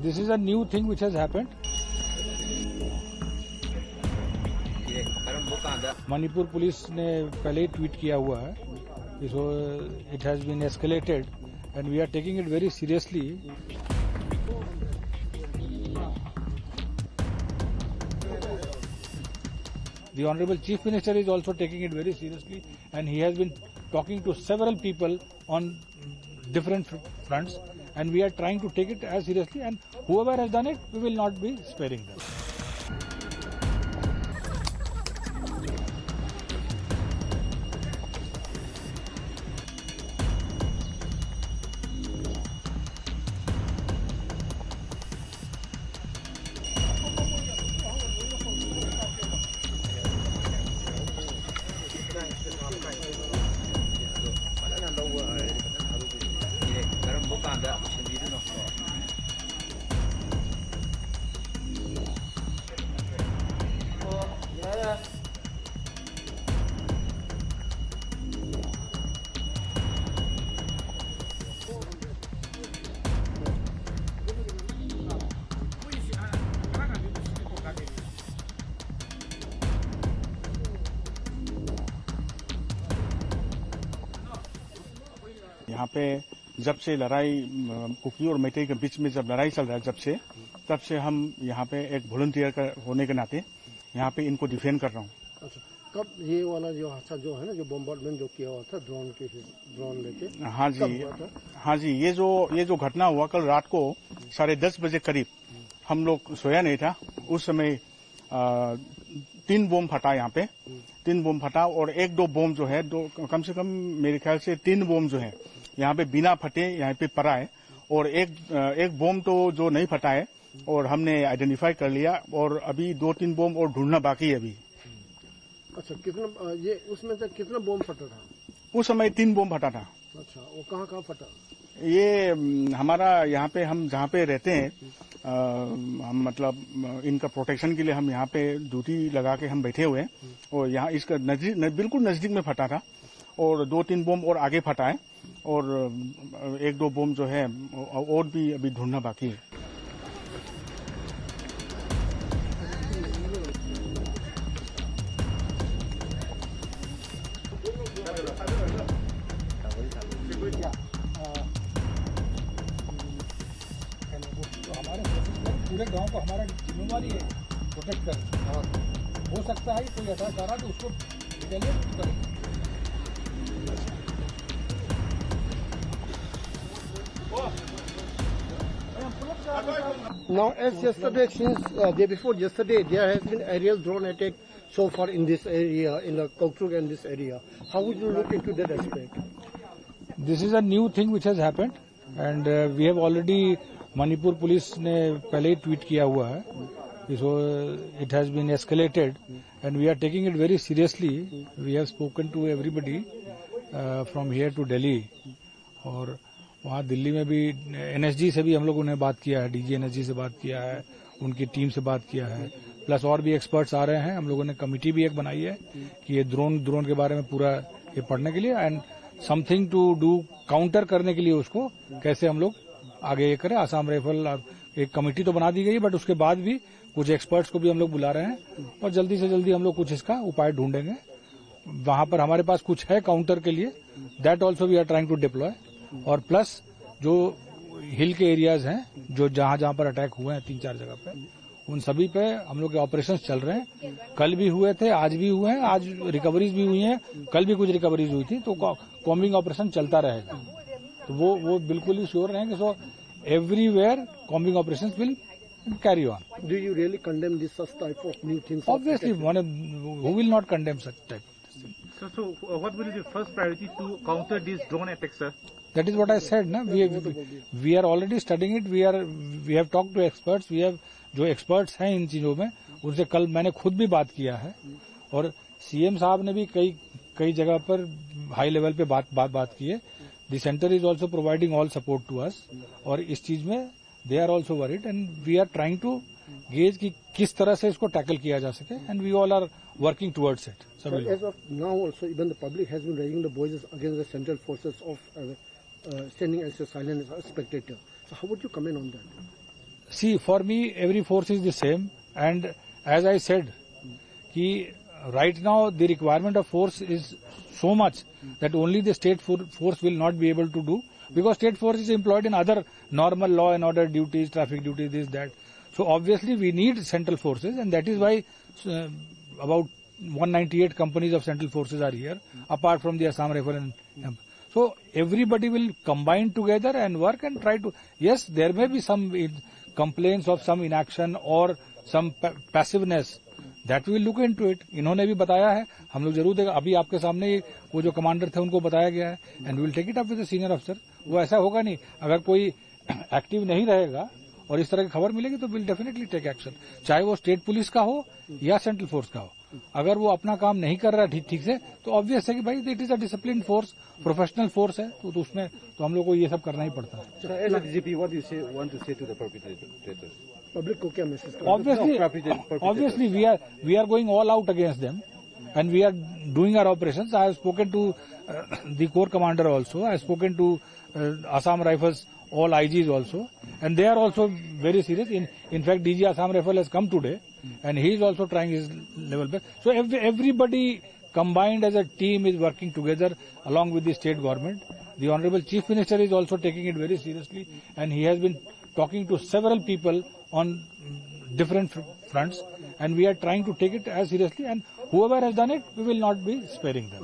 This is a new thing which has happened. Manipur police ने पहले ही ट्वीट किया हुआ है, so it has been escalated and we are taking it very seriously. The Honorable Chief Minister is also taking it very seriously, and he has been talking to several people on different fronts, and we are trying to take it as seriously, and whoever has done it, we will not be sparing them. यहाँ पे जब से लड़ाई cookie और मैतेई के बीच में जब लड़ाई चल रहा है तब से हम यहाँ पे एक वॉलंटियर होने के नाते यहाँ पे इनको डिफेंड कर रहा हूँ. अच्छा, कब ये वाला जो हादसा जो है ना, जो बम्बार्डमेंट जो किया हुआ था ड्रोन लेके? हाँ जी, ये जो घटना हुआ कल रात को 10:30 बजे करीब, हम लोग सोया नहीं था उस समय. 3 बम फटा यहाँ पे, 3 बम फटा और 1-2 बम जो है, कम से कम मेरे ख्याल से 3 बम जो है यहाँ पे बिना फटे यहाँ पे पड़ा है, और एक बम तो जो नहीं फटा है और हमने आइडेंटिफाई कर लिया, और अभी 2-3 बम और ढूंढना बाकी है अभी. अच्छा, कितना ये उसमें से कितना बम फटा था? उस समय 3 बम फटा था. अच्छा, वो कहाँ फटा? ये हमारा यहाँ पे हम जहाँ पे रहते हैं, हम मतलब इनका प्रोटेक्शन के लिए हम यहाँ पे ड्यूटी लगा के हम बैठे हुए हैं, और यहाँ इसका बिल्कुल नजदीक में फटा था, और 2-3 बम और आगे फटा है, और 1-2 बम जो है और भी अभी ढूंढना बाकी है. पूरे गांव को हमारा जिम्मेवारी है प्रोटेक्ट करना. हो सकता है कोई ऐसा करा तो उसको रिटेलिएट करें. Now, as yesterday, since day before yesterday, there has been aerial drone attack so far in this area, in the Kautruk and this area. How would you look into that aspect? This is a new thing which has happened, and we have already, Manipur police ने पहले ही tweet किया हुआ है, so it has been escalated and we are taking it very seriously. We have spoken to everybody from here to Delhi, और वहाँ दिल्ली में भी एनएसजी से भी हम लोगों ने बात किया है, डीजी एनएसजी से बात किया है, उनकी टीम से बात किया है, प्लस और भी एक्सपर्ट्स आ रहे हैं. हम लोगों ने कमिटी भी एक बनाई है कि ये ड्रोन के बारे में पूरा ये पढ़ने के लिए, and something to do counter करने के लिए उसको कैसे हम लोग आगे ये करें. आसाम राइफल एक कमेटी तो बना दी गई, बट उसके बाद भी कुछ एक्सपर्ट्स को भी हम लोग बुला रहे हैं, और जल्दी से जल्दी हम लोग कुछ इसका उपाय ढूंढेंगे. वहां पर हमारे पास कुछ है काउंटर के लिए, that also we are trying to deploy. और प्लस जो हिल के एरियाज हैं, जो जहां पर अटैक हुए हैं 3-4 जगह पे, उन सभी पे हम लोग के ऑपरेशन चल रहे हैं. कल भी हुए थे, आज भी हुए हैं, आज रिकवरीज भी हुई हैं, कल भी कुछ रिकवरीज हुई थी, तो कॉम्बिंग ऑपरेशन चलता रहेगा. तो वो बिल्कुल ही श्योर रहेंगे. So everywhere combing operations will carry on. Do you really condemn this such type of new things? Obviously, who will not condemn such type of thing? So what will be the first priority to counter these drone attacks, sir? That is what I said, na. We are already studying it. We have talked to experts. We have जो experts हैं इन चीजों में, उनसे कल मैंने खुद भी बात किया है, और सीएम साहब ने भी कई जगह पर हाई लेवल पे बात की है. The center is also providing all support to us, और इस चीज में they are also worried, and we are trying to gauge कि किस तरह से इसको टैकल किया जा सके, and we all are working towards it. So as of now, also even the public has been raising the voices against the central forces of standing as a silent spectator. So how would you comment on that? See, for me, every force is the same, and as I said, कि right now the requirement of force is so much that only the state force will not be able to do, because state force is employed in other normal law and order duties, traffic duties, this, that. So obviously we need central forces, and that is why about 198 companies of central forces are here, apart from the Assam Rifle and so everybody will combine together and work and try to. Yes, there may be some complaints of some inaction or some passiveness. That we will look into it. इन्होंने भी बताया है, हम लोग जरूर देगा. अभी आपके सामने वो जो कमांडर थे उनको बताया गया है, and we will take it up with the senior अफसर. वो ऐसा होगा नहीं, अगर कोई एक्टिव नहीं रहेगा और इस तरह की खबर मिलेगी तो विल डेफिनेटली टेक एक्शन, चाहे वो स्टेट पुलिस का हो या सेंट्रल फोर्स का हो. अगर वो अपना काम नहीं कर रहा ठीक से तो ऑब्वियस है कि भाई it is a discipline force, professional force है, तो उसमें तो हम लोग को ये सब करना ही पड़ता है. So as a DGP, what do you want to say to the perpetrators? Public को क्या message? Obviously, we are going all out against them, and we are doing our operations. I have spoken to the corps commander also. I have spoken to Assam Rifles, all IGs also, and they are also very serious. In fact, DG Assam Rifle has come today, and he is also trying his level best. So everybody combined as a team is working together along with the state government. The Honorable Chief Minister is also taking it very seriously, and he has been talking to several people on different fronts, and we are trying to take it as seriously, and whoever has done it, we will not be sparing them.